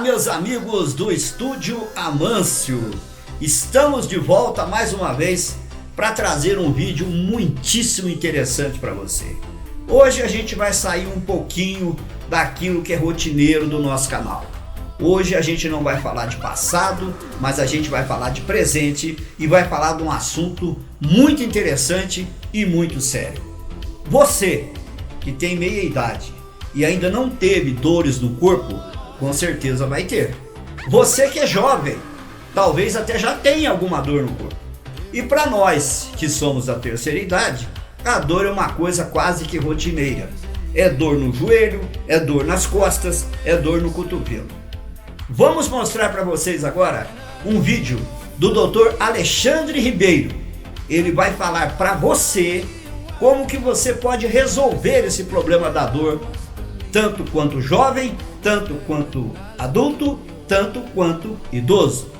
Meus amigos do Estúdio Amâncio, estamos de volta mais uma vez para trazer um vídeo muitíssimo interessante para você. Hoje a gente vai sair um pouquinho daquilo que é rotineiro do nosso canal. Hoje a gente não vai falar de passado, mas a gente vai falar de presente e vai falar de um assunto muito interessante e muito sério. Você que tem meia idade e ainda não teve dores no corpo, com certeza vai ter. Você que é jovem, talvez até já tenha alguma dor no corpo. E para nós que somos da terceira idade, a dor é uma coisa quase que rotineira. É dor no joelho, é dor nas costas, é dor no cotovelo. Vamos mostrar para vocês agora um vídeo do Dr. Alexandre Ribeiro. Ele vai falar para você como que você pode resolver esse problema da dor, tanto quanto jovem, tanto quanto adulto, tanto quanto idoso.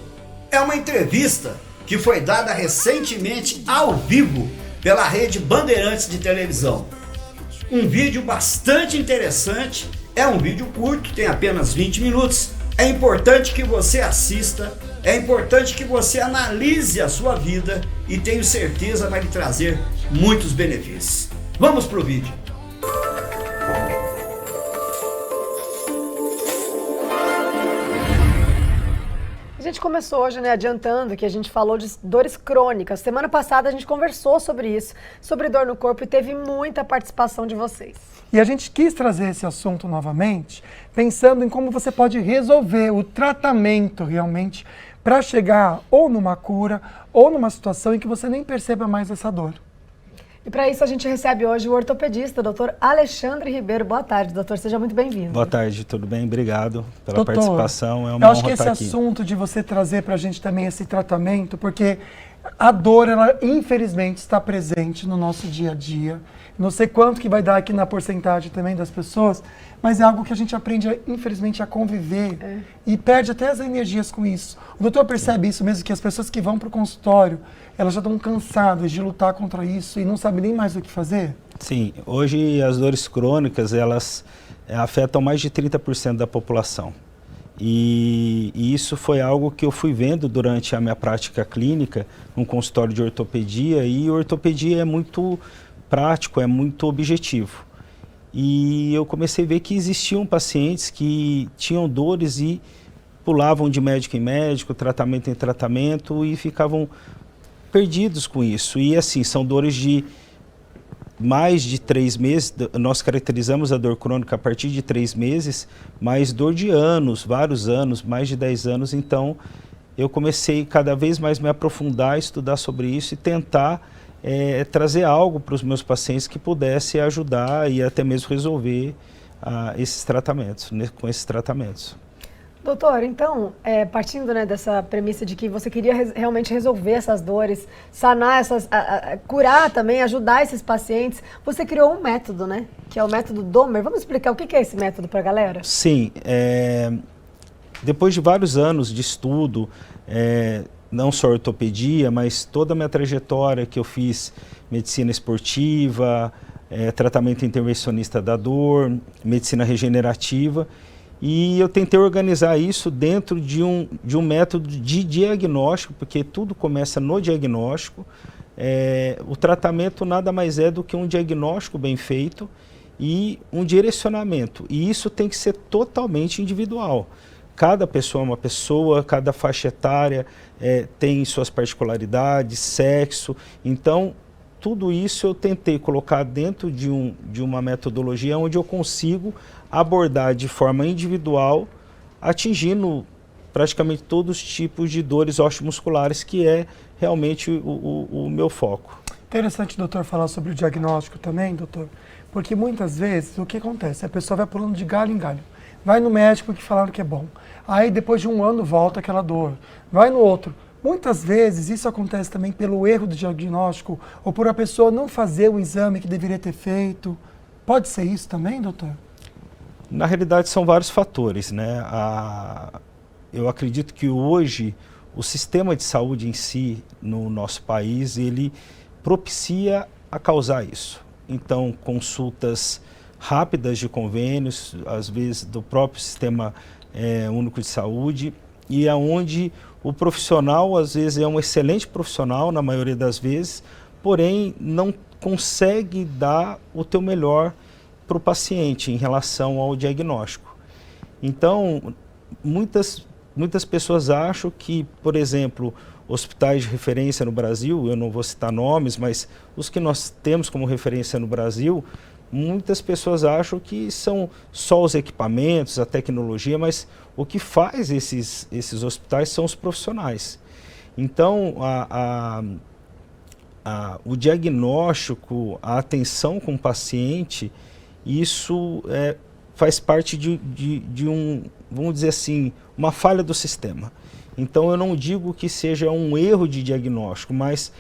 É uma entrevista que foi dada recentemente ao vivo pela rede Bandeirantes de televisão. Um vídeo bastante interessante, é um vídeo curto, tem apenas 20 minutos. É importante que você assista, é importante que você analise a sua vida e tenho certeza vai lhe trazer muitos benefícios. Vamos pro vídeo. A gente começou hoje, adiantando que a gente falou de dores crônicas. Semana passada a gente conversou sobre isso, sobre dor no corpo, e teve muita participação de vocês. E a gente quis trazer esse assunto novamente, pensando em como você pode resolver o tratamento realmente para chegar ou numa cura ou numa situação em que você nem perceba mais essa dor. E para isso a gente recebe hoje o ortopedista, Dr. Alexandre Ribeiro. Boa tarde, doutor. Seja muito bem-vindo. Boa tarde, tudo bem? Obrigado pela Doutor, participação. É uma eu acho honra que esse estar aqui. assunto de você trazer para a gente também esse tratamento, porque a dor, ela infelizmente está presente no nosso dia a dia. Não sei quanto que vai dar aqui na porcentagem também das pessoas, mas é algo que a gente aprende, infelizmente, a conviver e perde até as energias com isso. O doutor percebe isso mesmo, que as pessoas que vão para o consultório, elas já estão cansadas de lutar contra isso e não sabem nem mais o que fazer? Sim, hoje as dores crônicas, elas afetam mais de 30% da população. E isso foi algo que eu fui vendo durante a minha prática clínica, num consultório de ortopedia, e ortopedia é muito prático, é muito objetivo. E eu comecei a ver que existiam pacientes que tinham dores e pulavam de médico em médico, tratamento em tratamento, e ficavam perdidos com isso. E assim, são dores de mais de 3 meses, nós caracterizamos a dor crônica a partir de 3 meses, mas dor de anos, vários anos, mais de 10 anos. Então eu comecei cada vez mais me aprofundar, estudar sobre isso e tentar trazer algo para os meus pacientes que pudesse ajudar e até mesmo resolver esses tratamentos, com esses tratamentos. Doutor, então, partindo dessa premissa de que você queria realmente resolver essas dores, sanar curar também, ajudar esses pacientes, você criou um método, que é o método Domer. Vamos explicar o que é esse método para a galera? Sim, depois de vários anos de estudo, não só ortopedia, mas toda a minha trajetória que eu fiz, medicina esportiva, tratamento intervencionista da dor, medicina regenerativa, e eu tentei organizar isso dentro de um método de diagnóstico, porque tudo começa no diagnóstico. O tratamento nada mais é do que um diagnóstico bem feito e um direcionamento, e isso tem que ser totalmente individual. Cada pessoa é uma pessoa, cada faixa etária tem suas particularidades, sexo. Então, tudo isso eu tentei colocar dentro de uma metodologia onde eu consigo abordar de forma individual, atingindo praticamente todos os tipos de dores osteomusculares, que é realmente o meu foco. Interessante, doutor, falar sobre o diagnóstico também, doutor, porque muitas vezes o que acontece? A pessoa vai pulando de galho em galho. Vai no médico que falaram que é bom. Aí depois de um ano volta aquela dor. Vai no outro. Muitas vezes isso acontece também pelo erro do diagnóstico ou por a pessoa não fazer o exame que deveria ter feito. Pode ser isso também, doutor? Na realidade são vários fatores, eu acredito que hoje o sistema de saúde em si, no nosso país, ele propicia a causar isso. Então, consultas rápidas de convênios, às vezes do próprio sistema único de saúde, e aonde o profissional, às vezes, é um excelente profissional, na maioria das vezes, porém não consegue dar o teu melhor para o paciente em relação ao diagnóstico. Então, muitas pessoas acham que, por exemplo, hospitais de referência no Brasil, eu não vou citar nomes, mas os que nós temos como referência no Brasil, muitas pessoas acham que são só os equipamentos, a tecnologia, mas o que faz esses hospitais são os profissionais. Então, o diagnóstico, a atenção com o paciente, isso faz parte de vamos dizer assim, uma falha do sistema. Então eu não digo que seja um erro de diagnóstico, mas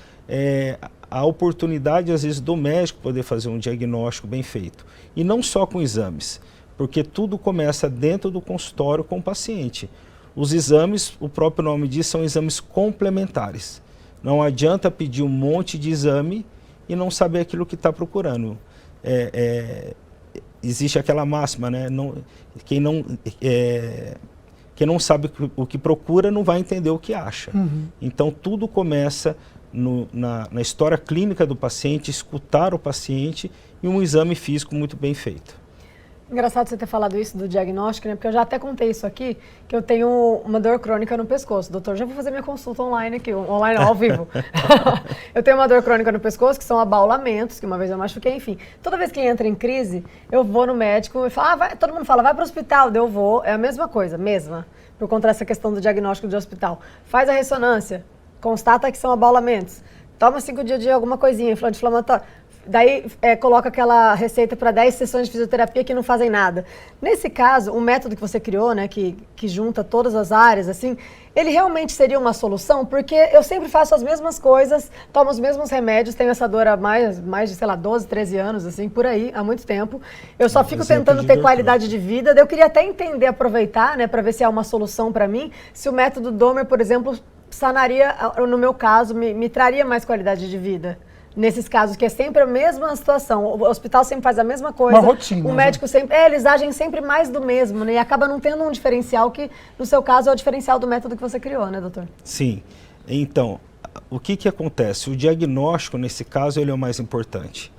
a oportunidade às vezes do médico poder fazer um diagnóstico bem feito. E não só com exames, porque tudo começa dentro do consultório com o paciente. Os exames, o próprio nome diz, são exames complementares. Não adianta pedir um monte de exame e não saber aquilo que está procurando. Existe aquela máxima, né? Quem não sabe o que procura não vai entender o que acha. Uhum. Então tudo começa na história clínica do paciente, escutar o paciente e um exame físico muito bem feito. Engraçado você ter falado isso do diagnóstico, né? Porque eu já até contei isso aqui, que eu tenho uma dor crônica no pescoço. Doutor, já vou fazer minha consulta online aqui, online ao vivo. Eu tenho uma dor crônica no pescoço, que são abaulamentos, que uma vez eu machuquei, enfim. Toda vez que entra em crise, eu vou no médico e falo, todo mundo fala, vai para o hospital, eu vou, é a mesma coisa, por conta dessa questão do diagnóstico de hospital. Faz a ressonância, constata que são abaulamentos, toma 5 dias de alguma coisinha, anti-inflamatório. Daí coloca aquela receita para 10 sessões de fisioterapia que não fazem nada. Nesse caso, o método que você criou, né, que junta todas as áreas, assim, ele realmente seria uma solução? Porque eu sempre faço as mesmas coisas, tomo os mesmos remédios, tenho essa dor há mais de, sei lá, 12, 13 anos, assim, por aí, há muito tempo. Eu só fico tentando ter qualidade de vida. Eu queria até entender, aproveitar, né, para ver se há uma solução para mim, se o método Domer, por exemplo, sanaria, no meu caso, me traria mais qualidade de vida. Nesses casos, que é sempre a mesma situação, o hospital sempre faz a mesma coisa, uma rotina, o médico sempre, eles agem sempre mais do mesmo, né? E acaba não tendo um diferencial que, no seu caso, é o diferencial do método que você criou, né, doutor? Sim. Então, o que acontece? O diagnóstico, nesse caso, ele é o mais importante.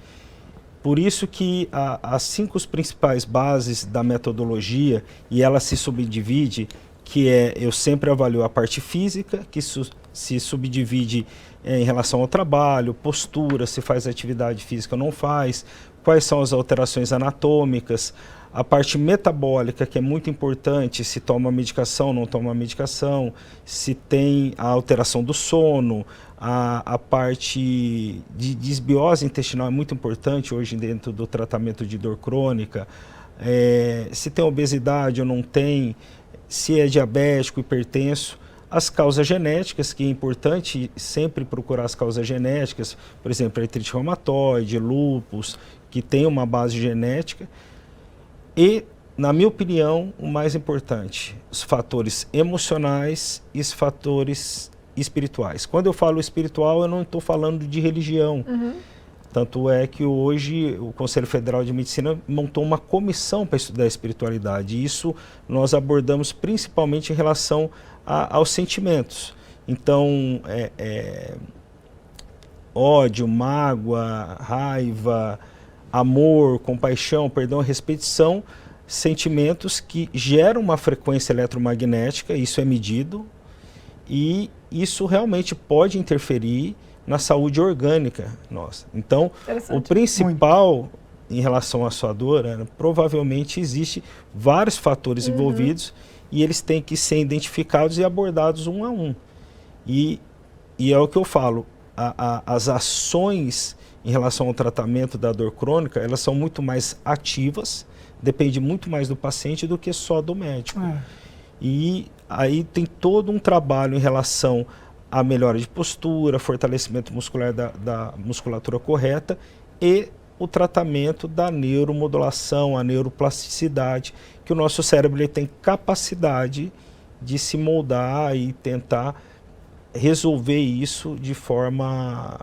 Por isso que as 5 principais bases da metodologia, e ela se subdivide, que eu sempre avalio a parte física, que se subdivide em relação ao trabalho, postura, se faz atividade física ou não faz, quais são as alterações anatômicas, a parte metabólica, que é muito importante, se toma medicação, não toma medicação, se tem a alteração do sono, a parte de desbiose intestinal é muito importante hoje dentro do tratamento de dor crônica, se tem obesidade ou não tem, se é diabético, hipertenso. As causas genéticas, que é importante sempre procurar as causas genéticas, por exemplo, artrite reumatoide, lúpus, que tem uma base genética. E, na minha opinião, o mais importante, os fatores emocionais e os fatores espirituais. Quando eu falo espiritual, eu não estou falando de religião. Uhum. Tanto é que hoje o Conselho Federal de Medicina montou uma comissão para estudar a espiritualidade. E isso nós abordamos principalmente em relação aos sentimentos. Então, ódio, mágoa, raiva, amor, compaixão, perdão, respeito são sentimentos que geram uma frequência eletromagnética, isso é medido, e isso realmente pode interferir na saúde orgânica nossa. Então, o principal em relação à sua dor, provavelmente existe vários fatores envolvidos e eles têm que ser identificados e abordados um a um. E é o que eu falo, as ações em relação ao tratamento da dor crônica, elas são muito mais ativas, depende muito mais do paciente do que só do médico. E aí tem todo um trabalho em relação à melhora de postura, fortalecimento muscular da musculatura correta e o tratamento da neuromodulação, a neuroplasticidade, que o nosso cérebro ele tem capacidade de se moldar e tentar resolver isso de forma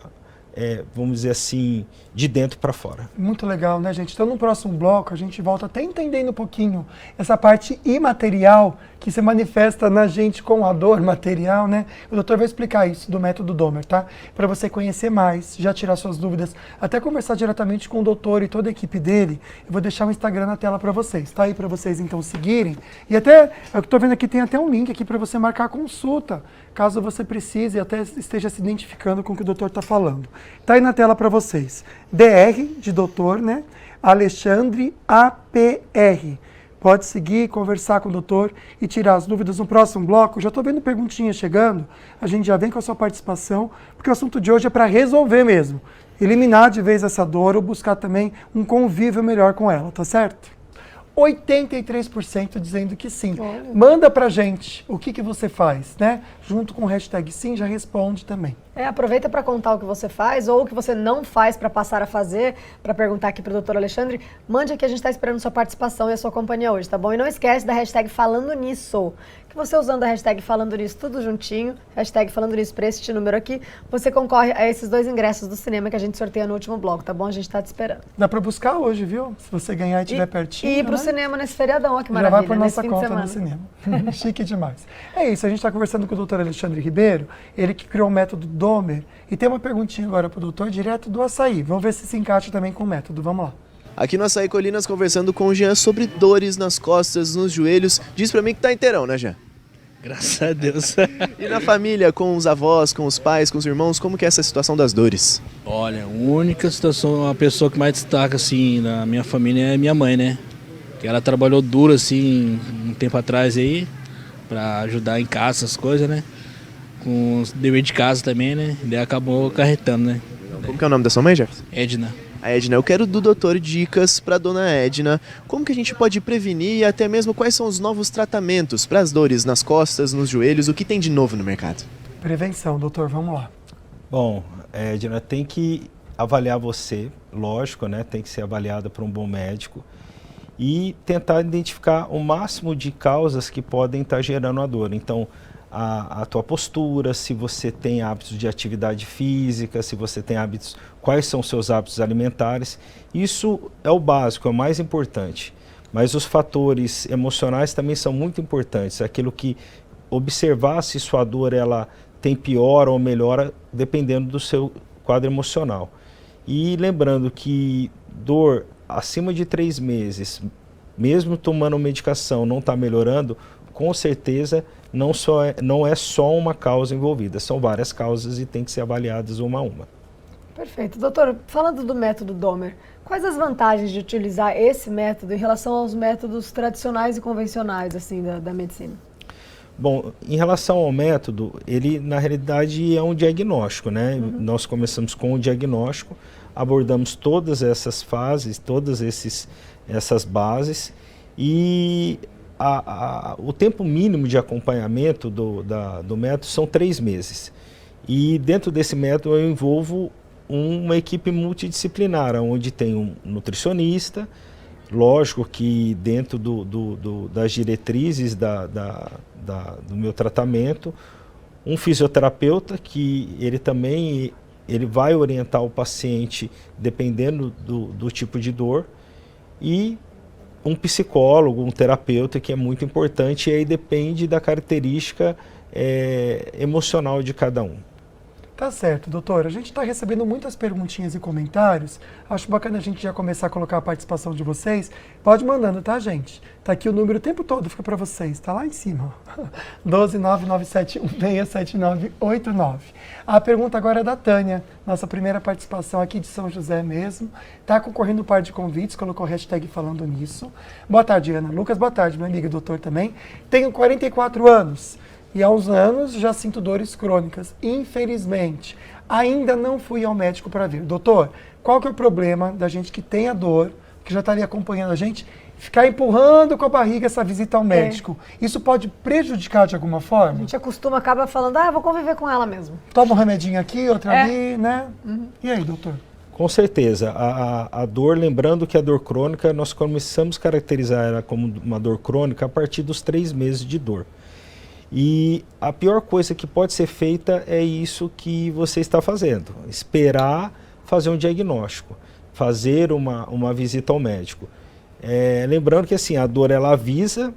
vamos dizer assim, de dentro para fora. Muito legal, né, gente? Então, no próximo bloco, a gente volta até entendendo um pouquinho essa parte imaterial que se manifesta na gente com a dor material, né? O doutor vai explicar isso do método Domer, tá? Para você conhecer mais, já tirar suas dúvidas, até conversar diretamente com o doutor e toda a equipe dele. Eu vou deixar o Instagram na tela para vocês, tá? Aí para vocês, então, seguirem. E até, eu estou vendo aqui, tem até um link aqui para você marcar a consulta, caso você precise e até esteja se identificando com o que o doutor está falando. Tá aí na tela para vocês. DR de doutor, né? Alexandre APR. Pode seguir, conversar com o doutor e tirar as dúvidas no próximo bloco. Já estou vendo perguntinhas chegando. A gente já vem com a sua participação, porque o assunto de hoje é para resolver mesmo. Eliminar de vez essa dor ou buscar também um convívio melhor com ela, tá certo? 83% dizendo que sim. Olha. Manda pra gente o que você faz, né? Junto com o hashtag sim, já responde também. Aproveita para contar o que você faz ou o que você não faz para passar a fazer, para perguntar aqui para o doutor Alexandre. Mande aqui, a gente está esperando sua participação e a sua companhia hoje, tá bom? E não esquece da hashtag Falando Nisso, que você usando a hashtag Falando Nisso tudo juntinho, hashtag Falando Nisso para este número aqui, você concorre a esses 2 ingressos do cinema que a gente sorteia no último bloco, tá bom? A gente está te esperando. Dá pra buscar hoje, viu? Se você ganhar e estiver pertinho. E ir pro né? cinema nesse feriadão, ó, que Já maravilha. vai por nossa nesse fim de conta semana. no cinema. Chique demais. É isso, a gente está conversando com o doutor Alexandre Ribeiro, ele que criou o método Domer. E tem uma perguntinha agora para o doutor, direto do açaí. Vamos ver se encaixa também com o método. Vamos lá. Aqui no Açaí Colinas, conversando com o Jean sobre dores nas costas, nos joelhos. Diz pra mim que tá inteirão, né, Jean? Graças a Deus. E na família, com os avós, com os pais, com os irmãos, como que é essa situação das dores? Olha, a única situação, a pessoa que mais destaca assim na minha família é minha mãe, né? Que ela trabalhou duro assim um tempo atrás aí pra ajudar em casa essas coisas, né? Com os deveres de casa também, né? E daí acabou acarretando, né? Como que é o nome da sua mãe, Jefferson? Edna. A Edna, eu quero do doutor dicas para dona Edna. Como que a gente pode prevenir e até mesmo quais são os novos tratamentos para as dores nas costas, nos joelhos, o que tem de novo no mercado? Prevenção, doutor, vamos lá. Bom, Edna, tem que avaliar você, lógico, né? Tem que ser avaliada por um bom médico e tentar identificar o máximo de causas que podem estar gerando a dor. Então, a tua postura, se você tem hábitos de atividade física, se você tem hábitos, quais são os seus hábitos alimentares. Isso é o básico, é o mais importante. Mas os fatores emocionais também são muito importantes. Aquilo que observar se sua dor ela tem piora ou melhora dependendo do seu quadro emocional. E lembrando que dor acima de 3 meses, mesmo tomando medicação, não está melhorando, com certeza não é só uma causa envolvida, são várias causas e tem que ser avaliadas uma a uma. Perfeito. Doutor, falando do método Domer, quais as vantagens de utilizar esse método em relação aos métodos tradicionais e convencionais assim, da medicina? Bom, em relação ao método, ele na realidade é um diagnóstico, né? Nós começamos com o diagnóstico, abordamos todas essas fases, todas essas bases e o tempo mínimo de acompanhamento do método são 3 meses. E dentro desse método eu envolvo uma equipe multidisciplinar, onde tem um nutricionista, lógico que dentro das diretrizes do meu tratamento, um fisioterapeuta que ele vai orientar o paciente dependendo do tipo de dor, e um psicólogo, um terapeuta, que é muito importante, e aí depende da característica emocional de cada um. Tá certo, doutor. A gente está recebendo muitas perguntinhas e comentários. Acho bacana a gente já começar a colocar a participação de vocês. Pode mandando, tá, gente? Tá aqui o número o tempo todo, fica para vocês. Tá lá em cima, ó. 12997167989. A pergunta agora é da Tânia, nossa primeira participação aqui de São José mesmo. Tá concorrendo um par de convites, colocou o hashtag falando nisso. Boa tarde, Ana. Lucas, boa tarde, minha amiga, doutor também. Tenho 44 anos. E há uns anos já sinto dores crônicas. Infelizmente, ainda não fui ao médico para ver. Doutor, qual que é o problema da gente que tem a dor, que já está ali acompanhando a gente, ficar empurrando com a barriga essa visita ao médico? Isso pode prejudicar de alguma A forma? gente acaba falando, vou conviver com ela mesmo. Toma um remedinho aqui, outro ali, né? E aí, doutor? Com certeza. A dor, lembrando que a dor crônica, nós começamos a caracterizar ela como uma dor crônica a partir dos 3 meses de dor. E a pior coisa que pode ser feita é isso que você está fazendo, esperar fazer um diagnóstico, fazer uma visita ao médico. Lembrando que assim, a dor ela avisa,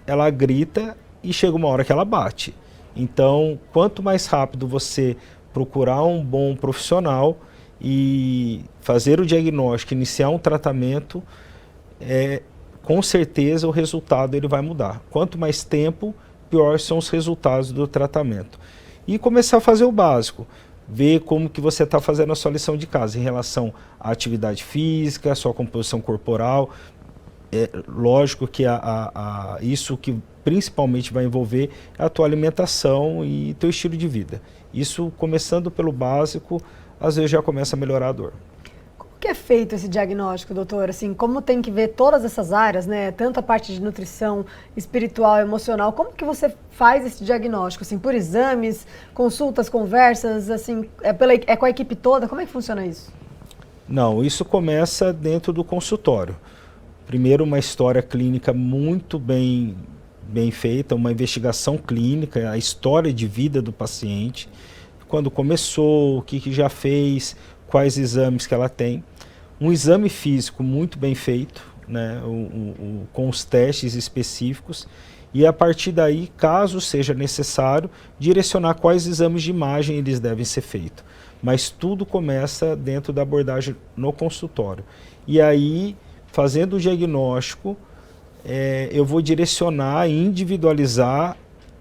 ela grita e chega uma hora que ela bate. Então, quanto mais rápido você procurar um bom profissional e fazer o diagnóstico, iniciar um tratamento, com certeza o resultado ele vai mudar. Quanto mais tempo, pior são os resultados do tratamento. E começar a fazer o básico, ver como que você está fazendo a sua lição de casa em relação à atividade física, à sua composição corporal. Lógico que isso que principalmente vai envolver a tua alimentação e teu estilo de vida. Isso, começando pelo básico, às vezes já começa a melhorar a dor. Como que é feito esse diagnóstico, doutor? Assim, como tem que ver todas essas áreas, né? Tanto a parte de nutrição, espiritual, emocional. Como que você faz esse diagnóstico? Assim, por exames, consultas, conversas, assim, com a equipe toda? Como é que funciona isso? Não, isso começa dentro do consultório. Primeiro, uma história clínica muito bem feita, uma investigação clínica, a história de vida do paciente, quando começou, o que já fez, quais exames que ela tem. Um exame físico muito bem feito, né, com os testes específicos, e a partir daí, caso seja necessário, direcionar quais exames de imagem eles devem ser feitos. Mas tudo começa dentro da abordagem no consultório. E aí, fazendo o diagnóstico, eu vou direcionar e individualizar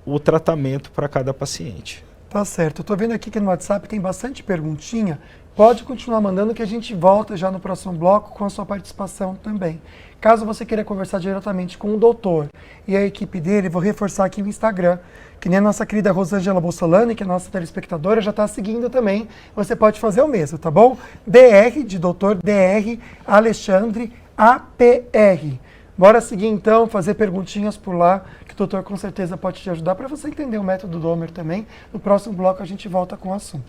o tratamento para cada paciente. Tá certo. Eu tô vendo aqui que no WhatsApp tem bastante perguntinha. Pode continuar mandando que a gente volta já no próximo bloco com a sua participação também. Caso você queira conversar diretamente com o doutor e a equipe dele, vou reforçar aqui o Instagram, que nem a nossa querida Rosângela Bossolani, que é a nossa telespectadora, já está seguindo também. Você pode fazer o mesmo, tá bom? DR de doutor, DR Alexandre APR. Bora seguir então, fazer perguntinhas por lá, que o doutor com certeza pode te ajudar para você entender o método Domer também. No próximo bloco a gente volta com o assunto.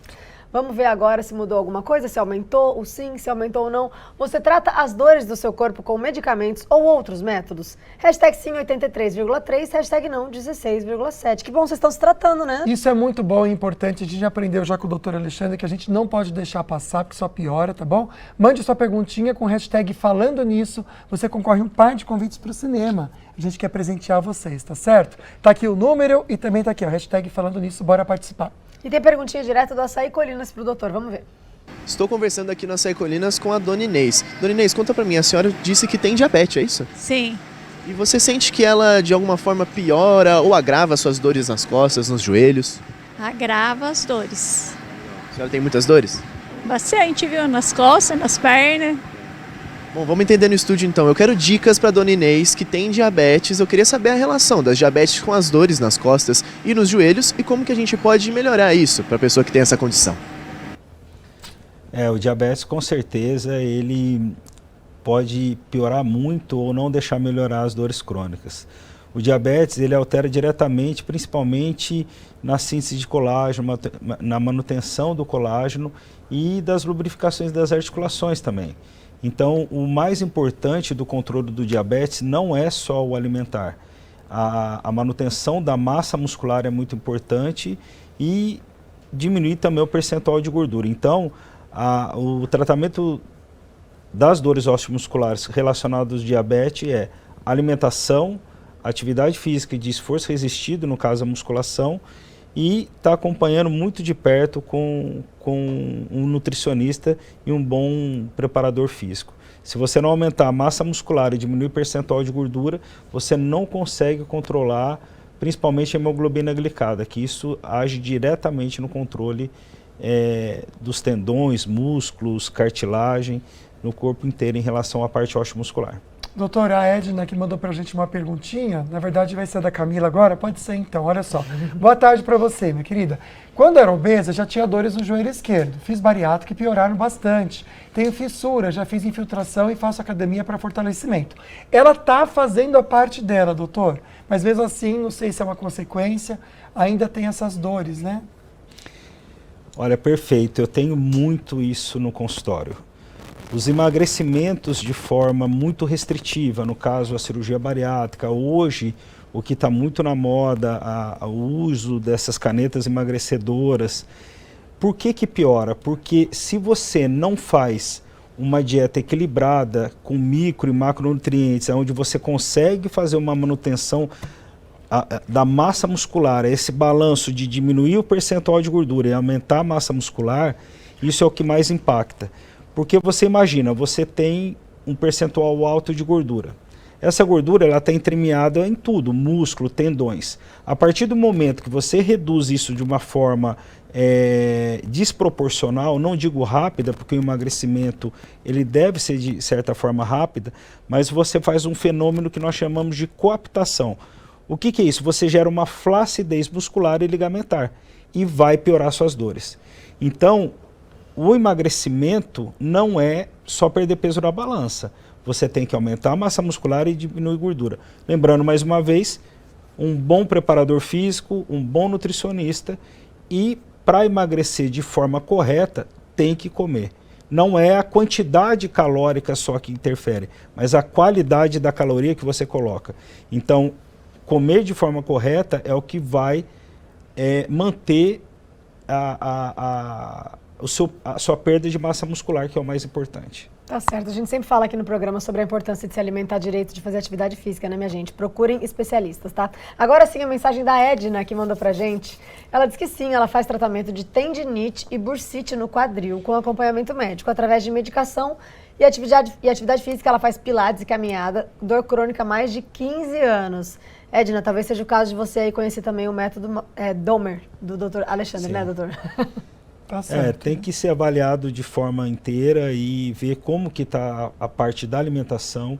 Vamos ver agora se mudou alguma coisa, se aumentou o sim, se aumentou ou não. Você trata as dores do seu corpo com medicamentos ou outros métodos? Hashtag sim 83,3, hashtag não 16,7. Que bom, vocês estão se tratando, né? Isso é muito bom e importante. A gente já aprendeu já com o doutor Alexandre que a gente não pode deixar passar, porque só piora, tá bom? Mande sua perguntinha com hashtag falando nisso. Você concorre um par de convites para o cinema. A gente quer presentear vocês, tá certo? Tá aqui o número e também tá aqui, ó, hashtag falando nisso. Bora participar. E tem perguntinha direto do Açaí Colinas pro doutor, vamos ver. Estou conversando aqui no Açaí Colinas com a Dona Inês. Dona Inês, conta pra mim, a senhora disse que tem diabetes, é isso? Sim. E você sente que ela de alguma forma piora ou agrava suas dores nas costas, nos joelhos? Agrava as dores. A senhora tem muitas dores? Bastante, viu? Nas costas, nas pernas. Bom, vamos entender no estúdio então. Eu quero dicas para Dona Inês que tem diabetes. Eu queria saber a relação das diabetes com as dores nas costas e nos joelhos e como que a gente pode melhorar isso para a pessoa que tem essa condição. O diabetes com certeza ele pode piorar muito ou não deixar melhorar as dores crônicas. O diabetes ele altera diretamente, principalmente na síntese de colágeno, na manutenção do colágeno e das lubrificações das articulações também. Então, o mais importante do controle do diabetes não é só o alimentar. A manutenção da massa muscular é muito importante e diminuir também o percentual de gordura. Então, o tratamento das dores osteomusculares relacionadas ao diabetes é alimentação, atividade física de esforço resistido, no caso a musculação, e está acompanhando muito de perto com um nutricionista e um bom preparador físico. Se você não aumentar a massa muscular e diminuir o percentual de gordura, você não consegue controlar, principalmente a hemoglobina glicada, que isso age diretamente no controle dos tendões, músculos, cartilagem, no corpo inteiro em relação à parte osteomuscular. Doutora, a Edna que mandou pra gente uma perguntinha, na verdade vai ser da Camila agora, pode ser então, olha só. Boa tarde para você, minha querida. Quando era obesa, já tinha dores no joelho esquerdo, fiz bariátrica e pioraram bastante. Tenho fissura, já fiz infiltração e faço academia para fortalecimento. Ela tá fazendo a parte dela, doutor, mas mesmo assim, não sei se é uma consequência, ainda tem essas dores, né? Olha, perfeito, eu tenho muito isso no consultório. Os emagrecimentos de forma muito restritiva, no caso a cirurgia bariátrica, hoje o que está muito na moda, o uso dessas canetas emagrecedoras. Por que que piora? Porque se você não faz uma dieta equilibrada com micro e macronutrientes, onde você consegue fazer uma manutenção da massa muscular, esse balanço de diminuir o percentual de gordura e aumentar a massa muscular, isso é o que mais impacta. Porque você imagina, você tem um percentual alto de gordura. Essa gordura ela está entremeada em tudo, músculo, tendões. A partir do momento que você reduz isso de uma forma desproporcional, não digo rápida, porque o emagrecimento ele deve ser de certa forma rápida, mas você faz um fenômeno que nós chamamos de coaptação. O que que é isso? Você gera uma flacidez muscular e ligamentar e vai piorar suas dores. Então, o emagrecimento não é só perder peso na balança. Você tem que aumentar a massa muscular e diminuir gordura. Lembrando mais uma vez, um bom preparador físico, um bom nutricionista e para emagrecer de forma correta, tem que comer. Não é a quantidade calórica só que interfere, mas a qualidade da caloria que você coloca. Então, comer de forma correta é o que vai manter a sua perda de massa muscular, que é o mais importante. Tá certo. A gente sempre fala aqui no programa sobre a importância de se alimentar direito, de fazer atividade física, né, minha gente? Procurem especialistas, tá? Agora sim, a mensagem da Edna, que mandou pra gente. Ela diz que sim, ela faz tratamento de tendinite e bursite no quadril, com acompanhamento médico, através de medicação e atividade física. Ela faz pilates e caminhada, dor crônica há mais de 15 anos. Edna, talvez seja o caso de você aí conhecer também o método Domer, do Dr. Alexandre, sim, né, doutor? Tá certo, tem que ser avaliado de forma inteira e ver como que está a parte da alimentação.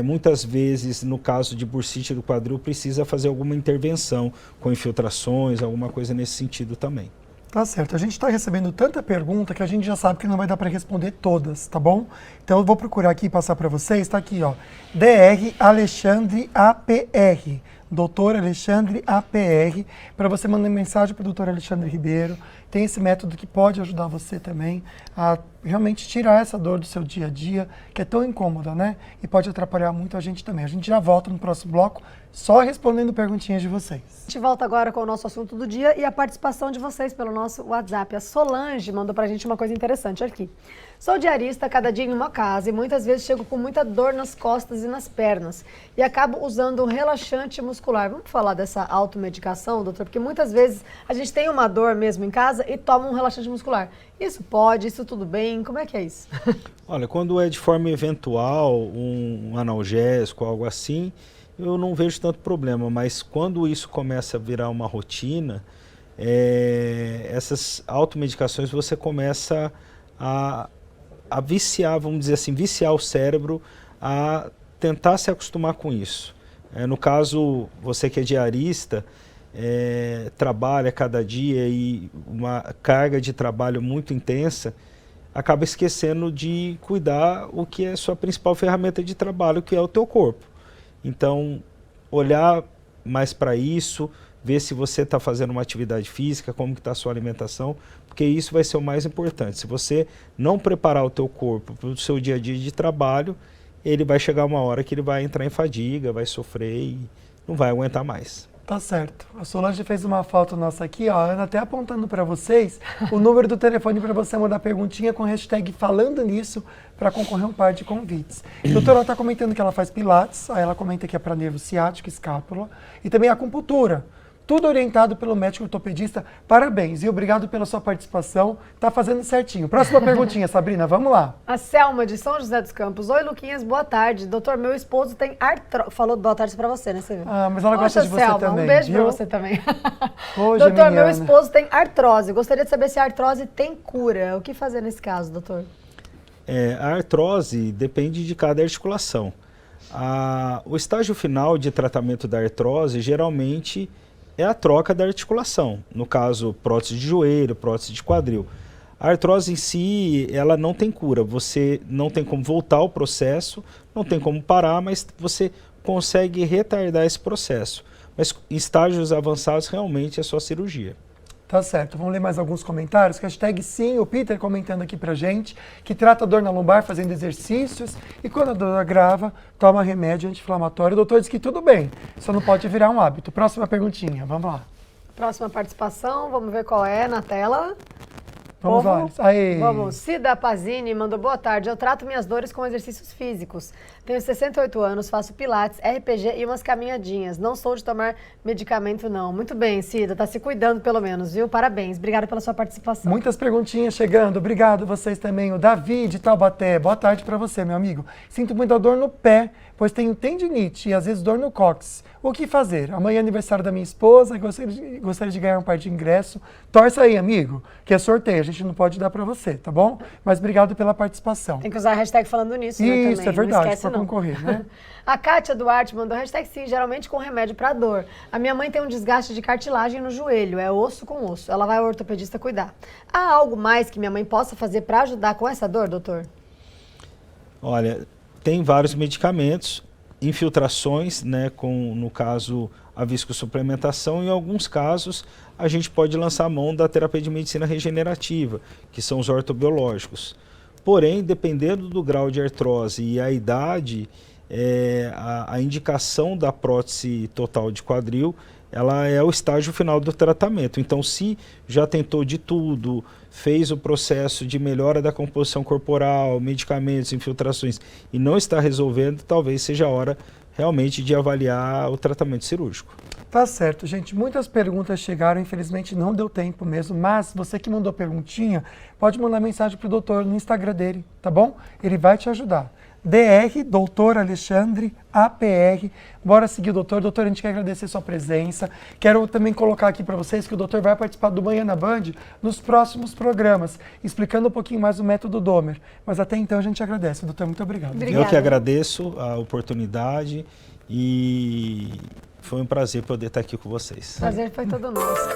Muitas vezes, no caso de bursite do quadril, precisa fazer alguma intervenção com infiltrações, alguma coisa nesse sentido também. Tá certo. A gente está recebendo tanta pergunta que a gente já sabe que não vai dar para responder todas, tá bom? Então eu vou procurar aqui e passar para vocês. Está aqui, ó. Dr. Alexandre APR. Doutor Alexandre APR, para você mandar mensagem para o doutor Alexandre Ribeiro. Tem esse método que pode ajudar você também a realmente tirar essa dor do seu dia a dia, que é tão incômoda, né? E pode atrapalhar muito a gente também. A gente já volta no próximo bloco, só respondendo perguntinhas de vocês. A gente volta agora com o nosso assunto do dia e a participação de vocês pelo nosso WhatsApp. A Solange mandou pra gente uma coisa interessante aqui. Sou diarista cada dia em uma casa e muitas vezes chego com muita dor nas costas e nas pernas e acabo usando um relaxante muscular. Vamos falar dessa automedicação, doutor? Porque muitas vezes a gente tem uma dor mesmo em casa e toma um relaxante muscular. Isso pode? Isso tudo bem? Como é que é isso? Olha, quando é de forma eventual, um analgésico, algo assim, eu não vejo tanto problema, mas quando isso começa a virar uma rotina, essas automedicações você começa a viciar, vamos dizer assim, viciar o cérebro a tentar se acostumar com isso. No caso, você que é diarista, trabalha cada dia e uma carga de trabalho muito intensa, acaba esquecendo de cuidar o que é sua principal ferramenta de trabalho, que é o teu corpo. Então, olhar mais para isso, ver se você está fazendo uma atividade física, como que está a sua alimentação, porque isso vai ser o mais importante. Se você não preparar o teu corpo para o seu dia a dia de trabalho, ele vai chegar uma hora que ele vai entrar em fadiga, vai sofrer e não vai aguentar mais. Tá certo. A Solange fez uma foto nossa aqui, ó, a Ana até apontando para vocês o número do telefone para você mandar perguntinha com hashtag falando nisso para concorrer a um par de convites. A doutora está comentando que ela faz pilates, aí ela comenta que é para nervo ciático, escápula e também acupuntura. Tudo orientado pelo médico ortopedista. Parabéns e obrigado pela sua participação. Tá fazendo certinho. Próxima perguntinha, Sabrina, vamos lá. A Selma, de São José dos Campos. Oi, Luquinhas, boa tarde. Doutor, meu esposo tem artrose. Falou boa tarde pra você, né, você viu? Ah, mas ela gosta de você Selma, também, um beijo viu? pra você também. Ô, doutor, geminiana. meu esposo tem artrose. Gostaria de saber se a artrose tem cura. O que fazer nesse caso, doutor? A artrose depende de cada articulação. O estágio final de tratamento da artrose, geralmente, é a troca da articulação, no caso prótese de joelho, prótese de quadril. A artrose em si, ela não tem cura, você não tem como voltar ao processo, não tem como parar, mas você consegue retardar esse processo. Mas em estágios avançados, realmente é só cirurgia. Tá certo, vamos ler mais alguns comentários. Hashtag sim, o Peter comentando aqui pra gente, que trata a dor na lombar fazendo exercícios e quando a dor agrava, toma remédio anti-inflamatório. O doutor diz que tudo bem, só não pode virar um hábito. Próxima perguntinha, vamos lá. Próxima participação, vamos ver qual é na tela. Vamos lá. Aê. Vamos. Cida Pazini mandou boa tarde. Eu trato minhas dores com exercícios físicos. Tenho 68 anos, faço pilates, RPG e umas caminhadinhas. Não sou de tomar medicamento, não. Muito bem, Cida. Tá se cuidando pelo menos, viu? Parabéns. Obrigada pela sua participação. Muitas perguntinhas chegando. Obrigado vocês também. O Davi de Taubaté. Boa tarde para você, meu amigo. Sinto muita dor no pé, pois tenho tendinite e às vezes dor no cóccix. O que fazer? Amanhã é aniversário da minha esposa, gostaria de ganhar um par de ingresso. Torce aí, amigo, que é sorteio, a gente não pode dar para você, tá bom? Mas obrigado pela participação. Tem que usar a hashtag falando nisso, né, também. Isso, é verdade, não esquece, para concorrer, né? A Kátia Duarte mandou hashtag sim, geralmente com remédio para dor. A minha mãe tem um desgaste de cartilagem no joelho, é osso com osso. Ela vai ao ortopedista cuidar. Há algo mais que minha mãe possa fazer para ajudar com essa dor, doutor? Olha, tem vários medicamentos, infiltrações, né, com, no caso, a viscosuplementação. Em alguns casos, a gente pode lançar a mão da terapia de medicina regenerativa, que são os ortobiológicos. Porém, dependendo do grau de artrose e a idade, a indicação da prótese total de quadril, ela é o estágio final do tratamento. Então, se já tentou de tudo, fez o processo de melhora da composição corporal, medicamentos, infiltrações, e não está resolvendo, talvez seja a hora realmente de avaliar o tratamento cirúrgico. Tá certo, gente. Muitas perguntas chegaram, infelizmente não deu tempo mesmo, mas você que mandou perguntinha, pode mandar mensagem pro doutor no Instagram dele, tá bom? Ele vai te ajudar. DR, Doutor Alexandre, APR. Bora seguir o doutor. Doutor, a gente quer agradecer a sua presença. Quero também colocar aqui para vocês que o doutor vai participar do Manhã na Band nos próximos programas, explicando um pouquinho mais o método Dahmer. Mas até então a gente agradece. Doutor, muito obrigado. Obrigada. Eu que agradeço a oportunidade e foi um prazer poder estar aqui com vocês. Prazer foi todo nosso.